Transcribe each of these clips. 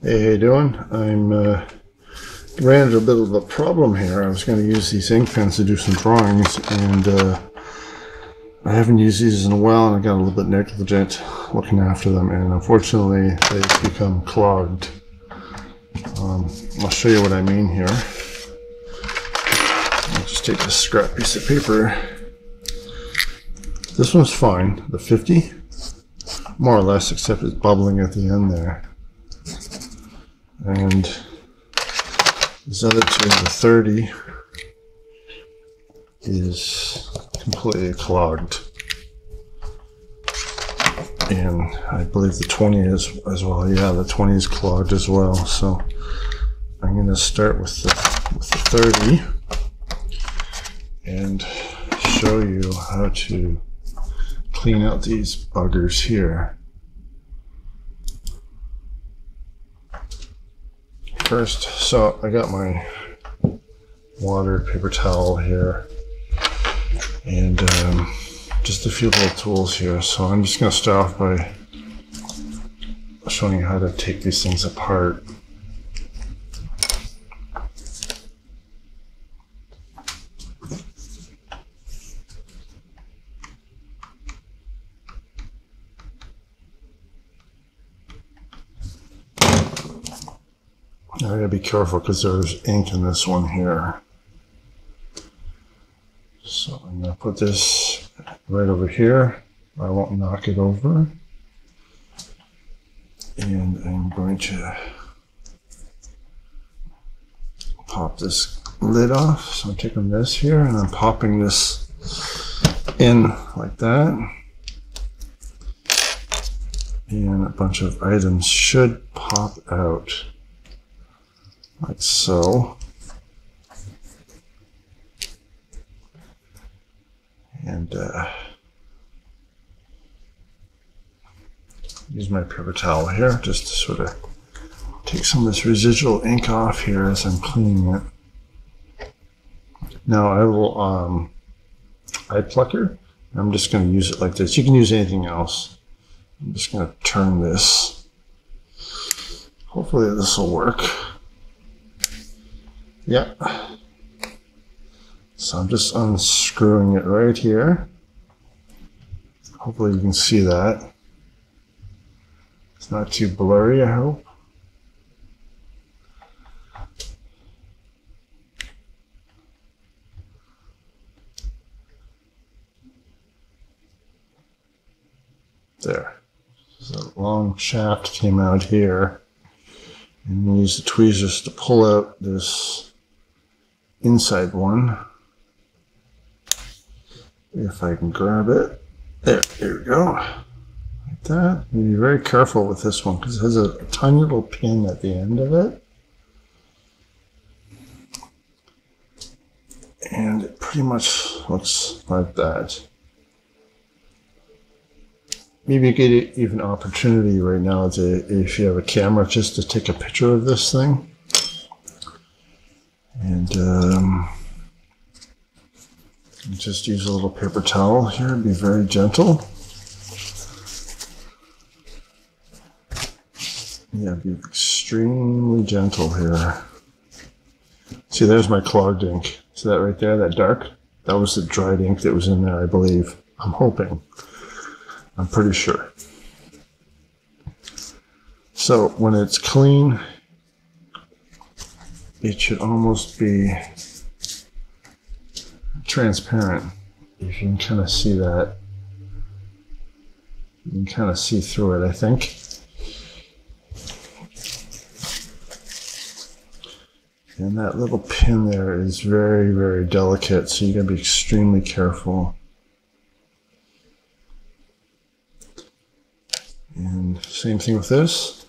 Hey, how you doing? I'm ran into a bit of a problem here. I was going to use these ink pens to do some drawings, and I haven't used these in a while, and I got a little bit negligent looking after them, and unfortunately they've become clogged. I'll show you what I mean here. I'll just take this scrap piece of paper. This one's fine, the 50, more or less, except it's bubbling at the end there. And this other two, the 30, is completely clogged. And I believe the 20 is as well. Yeah, the 20 is clogged as well. So I'm going to start with the 30 and show you how to clean out these buggers here. First, so I got my water paper towel here and just a few little tools here. So I'm just going to start off by showing you how to take these things apart. Now I gotta be careful because there's ink in this one here. So I'm gonna put this right over here. I won't knock it over. And I'm going to pop this lid off. So I'm taking this here and I'm popping this in like that. And a bunch of items should pop out. Like so. And use my paper towel here just to sort of take some of this residual ink off here as I'm cleaning it. Now I will eye plucker. I'm just going to use it like this. You can use anything else. I'm just going to turn this. Hopefully this will work. Yeah. So I'm just unscrewing it right here. Hopefully you can see that. It's not too blurry, I hope. There. So a long shaft came out here. And we use the tweezers to pull out this inside one. If I can grab it. There we go. Like that. You be very careful with this one because it has a tiny little pin at the end of it. And it pretty much looks like that. Maybe you get even opportunity right now to, if you have a camera, just to take a picture of this thing. And just use a little paper towel here, be very gentle. Yeah, be extremely gentle here. See, there's my clogged ink. See that right there, that dark? That was the dried ink that was in there, I believe. I'm hoping. I'm pretty sure. So when it's clean, it should almost be transparent. If you can kind of see that, you can kind of see through it, I think. And that little pin there is very, very delicate, so you gotta be extremely careful. And same thing with this.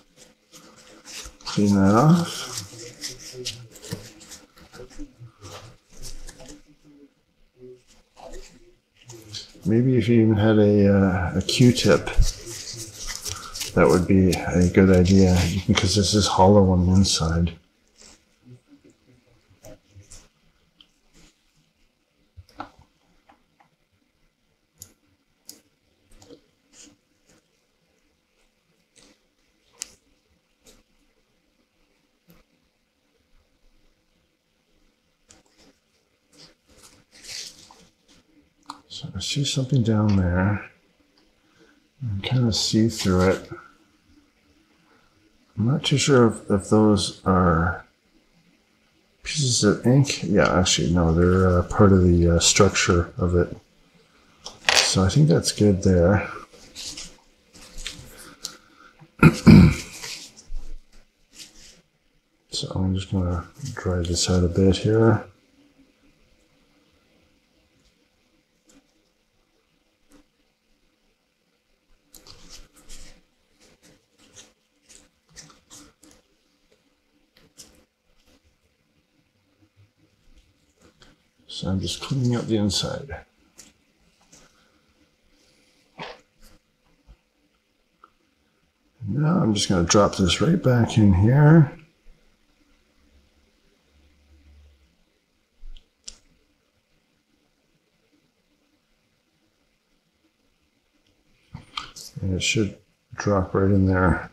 Clean that off. Maybe if you even had a Q-tip, that would be a good idea, because this is hollow on the inside. So I see something down there. I can kind of see through it. I'm not too sure if those are pieces of ink. Yeah, actually, no, they're part of the structure of it. So I think that's good there. So I'm just going to dry this out a bit here. So I'm just cleaning up the inside. Now I'm just going to drop this right back in here. And it should drop right in there.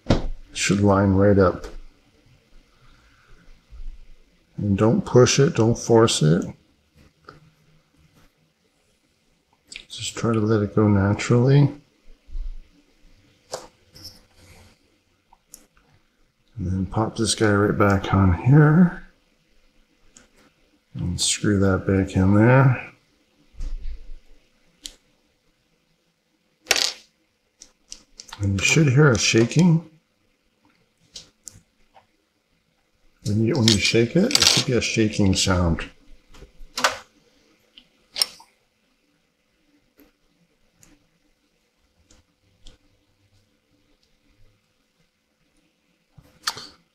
It should line right up. And don't push it, don't force it. Just try to let it go naturally. And then pop this guy right back on here. And screw that back in there. And you should hear a shaking. When you shake it, it should be a shaking sound.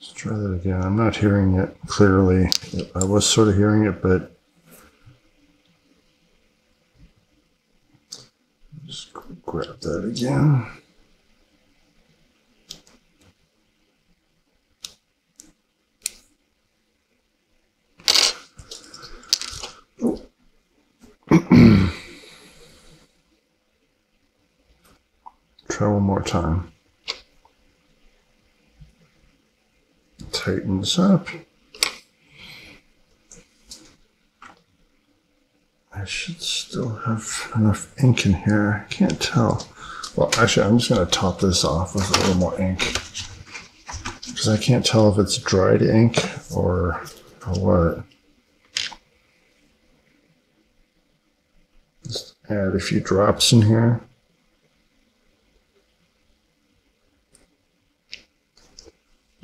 Let's try that again. I'm not hearing it clearly. I was sort of hearing it, but just grab that again. Try one more time. Tighten this up. I should still have enough ink in here. I can't tell. Well, actually, I'm just going to top this off with a little more ink, because I can't tell if it's dried ink or what. Just add a few drops in here.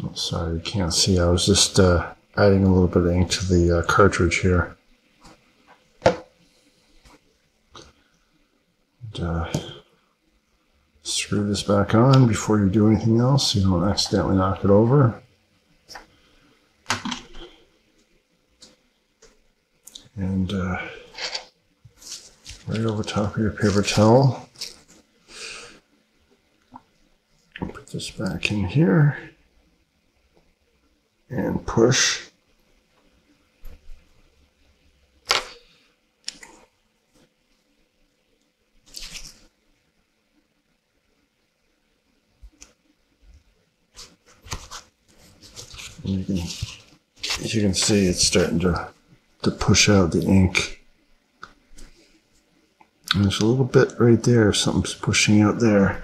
Oh, sorry, you can't see. I was just adding a little bit of ink to the cartridge here. And, screw this back on before you do anything else so you don't accidentally knock it over. And right over top of your paper towel. Put this back in here and push. And as you can see, it's starting to push out the ink. And there's a little bit right there, something's pushing out there.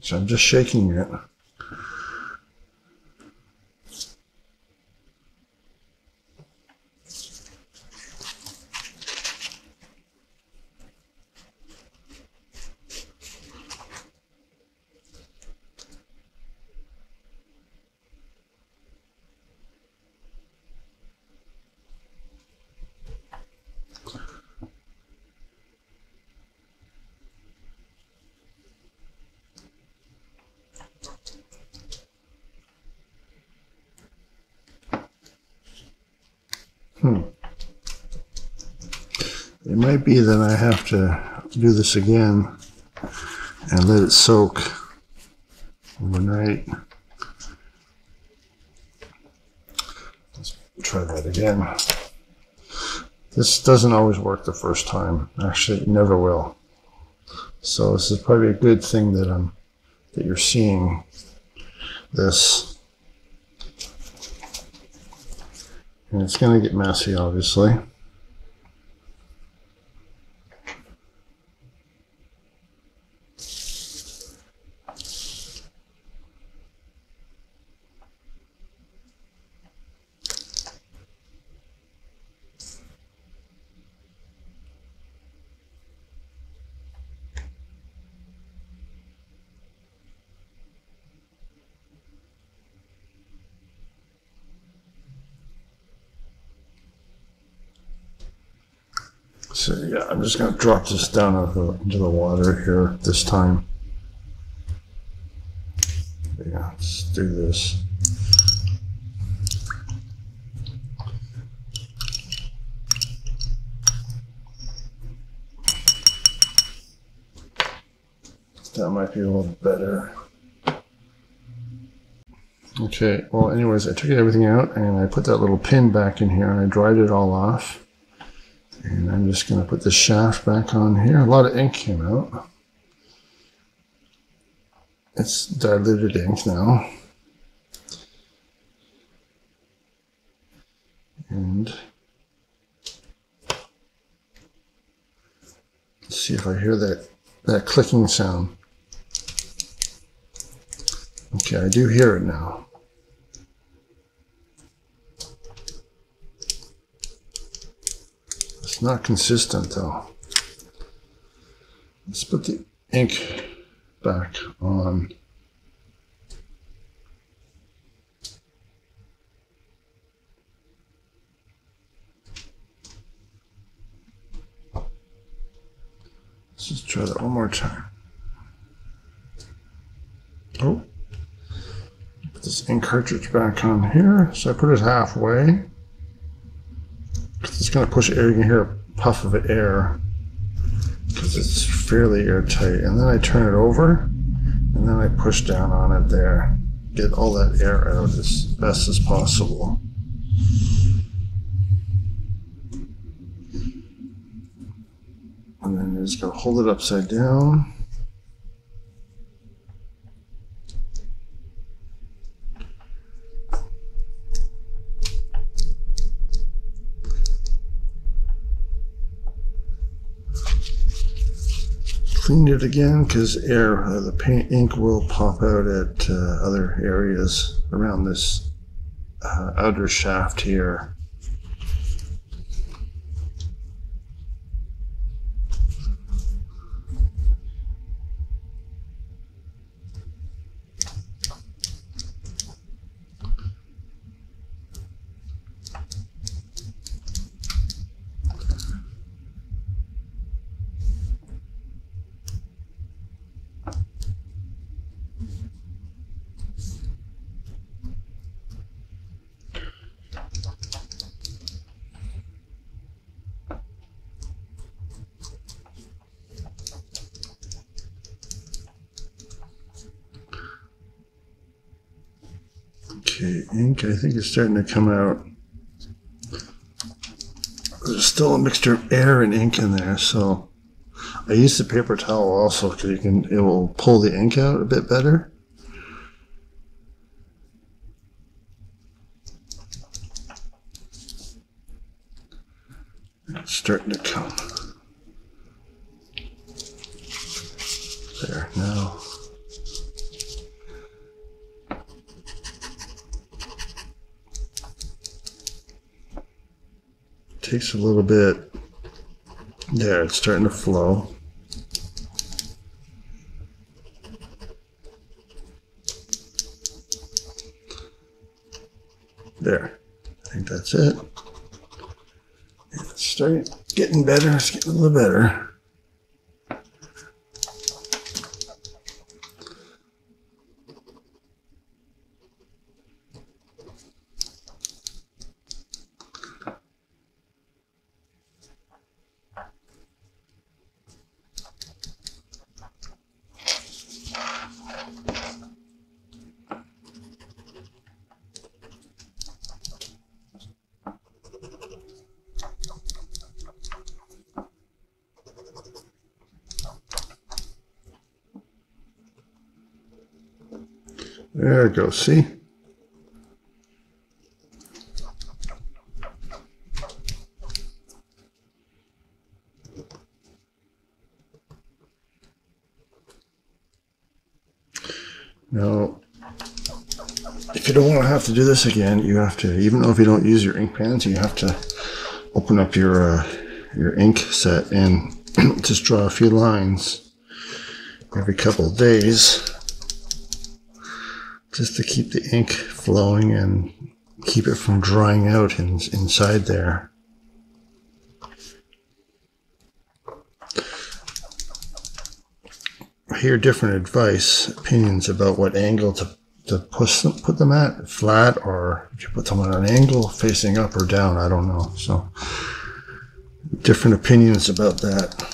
So I'm just shaking it. It might be that I have to do this again and let it soak overnight. Let's try that again. This doesn't always work the first time. Actually, it never will. So this is probably a good thing that you're seeing this. And it's going to get messy, obviously. So yeah, I'm just going to drop this down into the water here this time. Yeah, let's do this. That might be a little better. Okay, well anyways, I took everything out and I put that little pin back in here and I dried it all off. And I'm just going to put the shaft back on here. A lot of ink came out. It's diluted ink now. And let's see if I hear that clicking sound. Okay, I do hear it now. It's not consistent though. Let's put the ink back on. Let's just try that one more time. Oh, put this ink cartridge back on here. So I put it halfway. It's going to push air. You can hear a puff of air because it's fairly airtight. And then I turn it over and then I push down on it there. Get all that air out as best as possible. And then you're just going to hold it upside down. Cleaned it again because the paint ink will pop out at other areas around this outer shaft here. Okay, ink I think is starting to come out. There's still a mixture of air and ink in there, so I use the paper towel also because it will pull the ink out a bit better. It's starting to come. There now. Takes a little bit. There, it's starting to flow. There. I think that's it. It's starting getting better. It's getting a little better. There it goes, see? Now, if you don't want to have to do this again, you have to, even though if you don't use your ink pens, you have to open up your ink set and just draw a few lines every couple of days just to keep the ink flowing and keep it from drying out inside there. I hear different opinions about what angle to put them at, flat, or if you put them at an angle facing up or down, I don't know. So different opinions about that.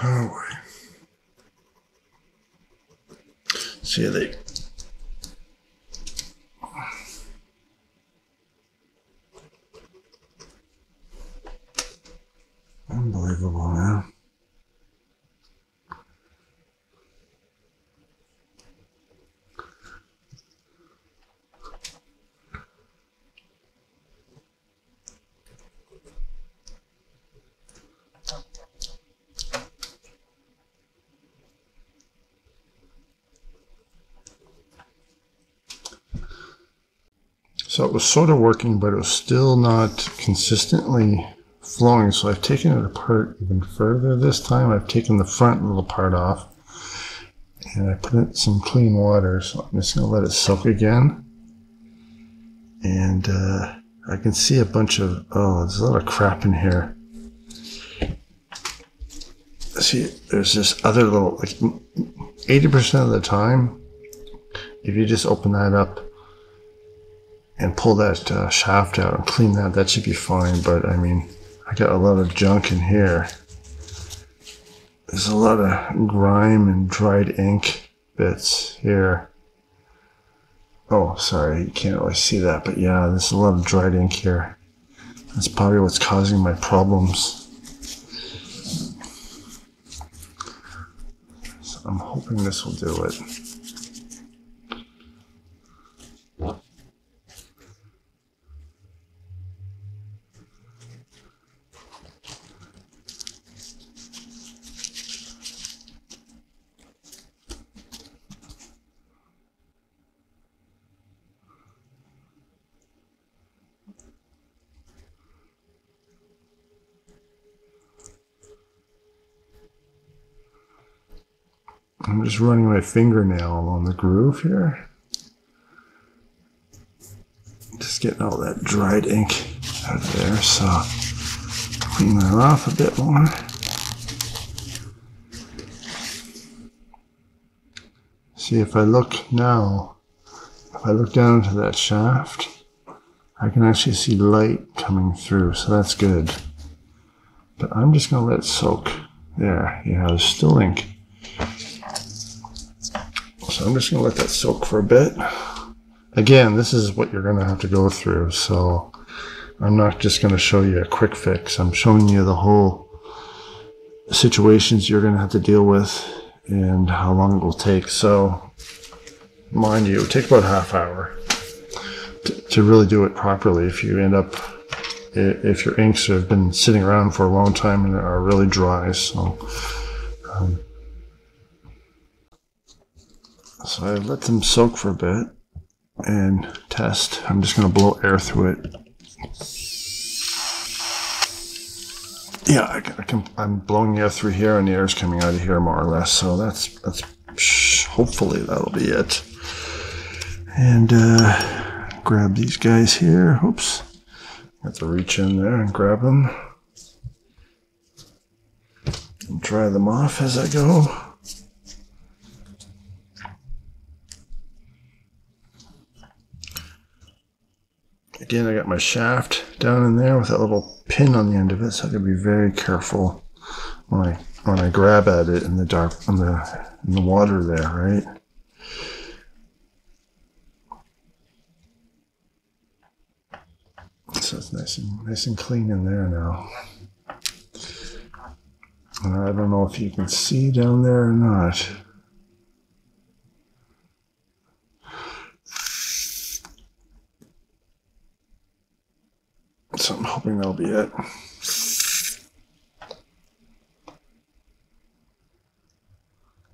Oh boy. See, they unbelievable, man. So it was sort of working, but it was still not consistently flowing. So I've taken it apart even further this time. I've taken the front little part off and I put in some clean water. So I'm just going to let it soak again. And I can see a bunch of, oh, there's a lot of crap in here. See, there's this other little, like 80% of the time, if you just open that up and pull that shaft out and clean that, that should be fine. But I mean, I got a lot of junk in here. There's a lot of grime and dried ink bits here. Oh, sorry, you can't really see that, but yeah, there's a lot of dried ink here. That's probably what's causing my problems. So I'm hoping this will do it. I'm just running my fingernail along the groove here. Just getting all that dried ink out of there, so clean that off a bit more. See, if I look now, if I look down into that shaft, I can actually see light coming through, so that's good. But I'm just going to let it soak. There, yeah, there's still ink. So I'm just going to let that soak for a bit. Again, this is what you're going to have to go through, so I'm not just going to show you a quick fix. I'm showing you the whole situations you're going to have to deal with and how long it will take. So, mind you, it will take about a half hour to really do it properly. If you end up, if your inks have been sitting around for a long time and are really dry, so so I let them soak for a bit and test. I'm just going to blow air through it. Yeah, I'm blowing air through here and the air is coming out of here more or less. So that's hopefully that'll be it. And grab these guys here. Oops. Have to reach in there and grab them. And dry them off as I go. Again, I got my shaft down in there with that little pin on the end of it, so I gotta be very careful when I grab at it in the dark, in the water there, right? So it's nice and clean in there now. And I don't know if you can see down there or not. So I'm hoping that'll be it.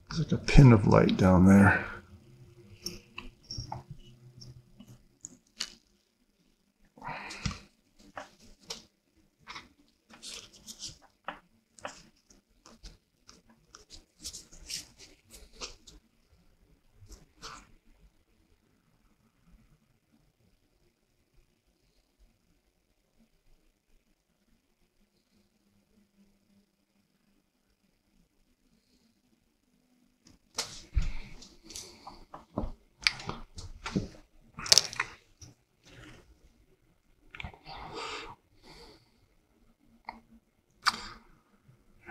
There's like a pin of light down there.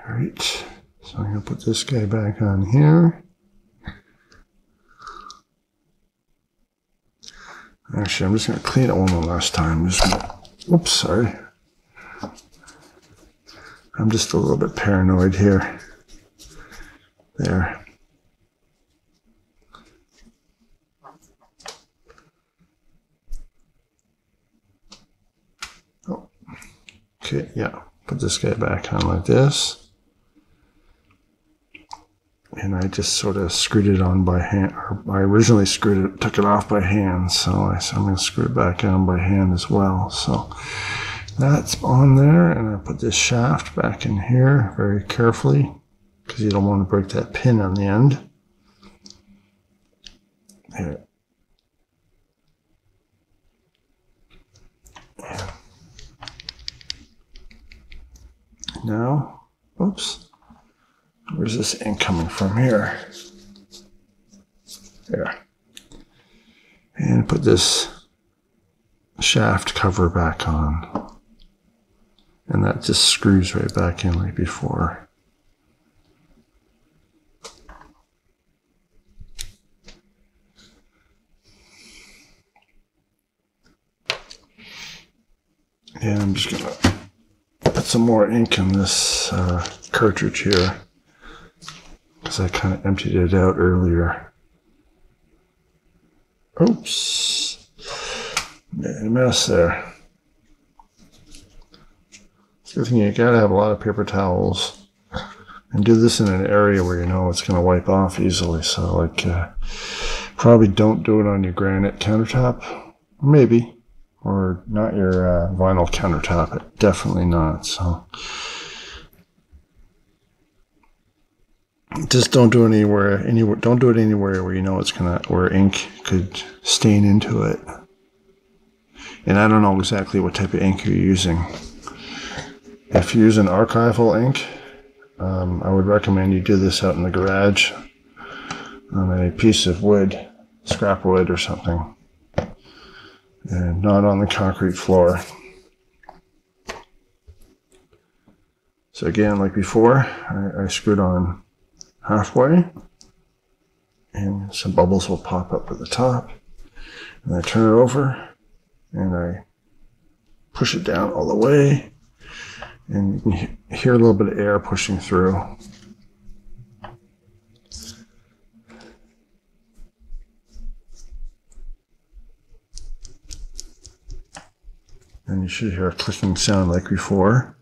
Alright, so I'm going to put this guy back on here. Actually, I'm just going to clean it one more last time. Oops, sorry. I'm just a little bit paranoid here. There. Oh, okay, yeah. Put this guy back on like this. And I just sort of screwed it on by hand. Or I originally took it off by hand, so I'm going to screw it back on by hand as well. So that's on there, and I put this shaft back in here very carefully because you don't want to break that pin on the end. There. Now, oops. Where's this ink coming from here? There. And put this shaft cover back on. And that just screws right back in like before. And I'm just going to put some more ink in this cartridge here, because I kind of emptied it out earlier. Oops. Made a mess there. Good thing you gotta have a lot of paper towels. And do this in an area where you know it's gonna wipe off easily. So like, probably don't do it on your granite countertop. Maybe. Or not your vinyl countertop. Definitely not. So just don't do it anywhere. Don't do it anywhere where you know it's where ink could stain into it. And I don't know exactly what type of ink you're using. If you're using archival ink, I would recommend you do this out in the garage on a piece of wood, scrap wood or something, and not on the concrete floor. So again, like before, I screwed on halfway, and some bubbles will pop up at the top, and I turn it over and I push it down all the way, and you can hear a little bit of air pushing through. And you should hear a clicking sound like before.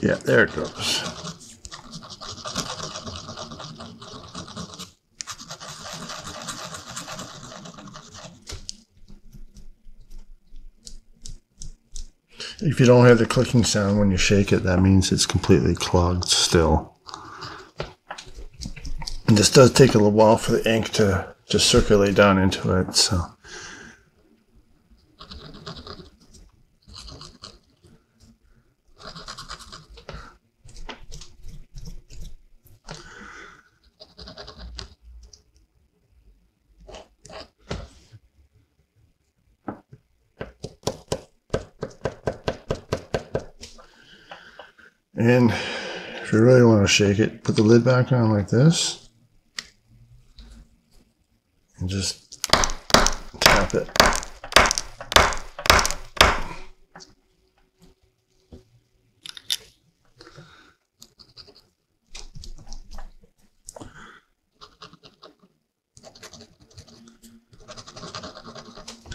Yeah, there it goes. If you don't have the clicking sound when you shake it, that means it's completely clogged still. And this does take a little while for the ink to just circulate down into it, so. And if you really want to shake it, put the lid back on like this and just tap it.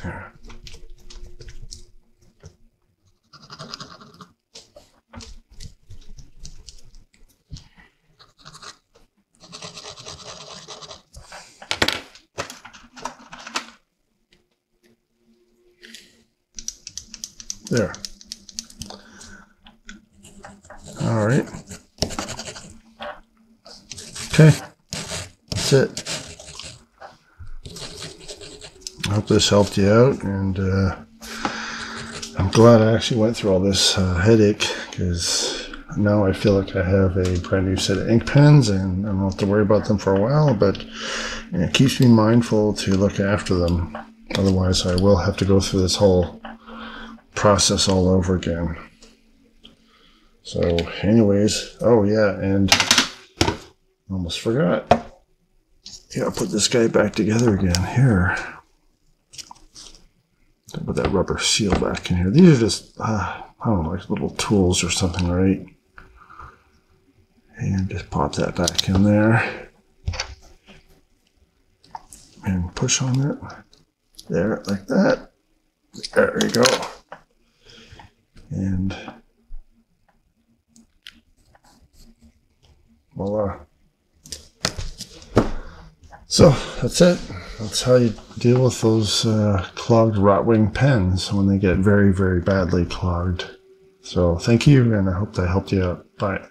There. There. All right. Okay. That's it. I hope this helped you out, and I'm glad I actually went through all this headache, because now I feel like I have a brand new set of ink pens and I don't have to worry about them for a while, but it keeps me mindful to look after them. Otherwise, I will have to go through this whole process all over again. So anyways, oh yeah, and almost forgot. Yeah, I'll put this guy back together again here. Put that rubber seal back in here. These are just, I don't know, like little tools or something, right? And just pop that back in there. And push on it. There, like that. There we go. And voila. So that's it. That's how you deal with those clogged Rotring pens when they get very, very badly clogged. So thank you, and I hope that helped you out. Bye.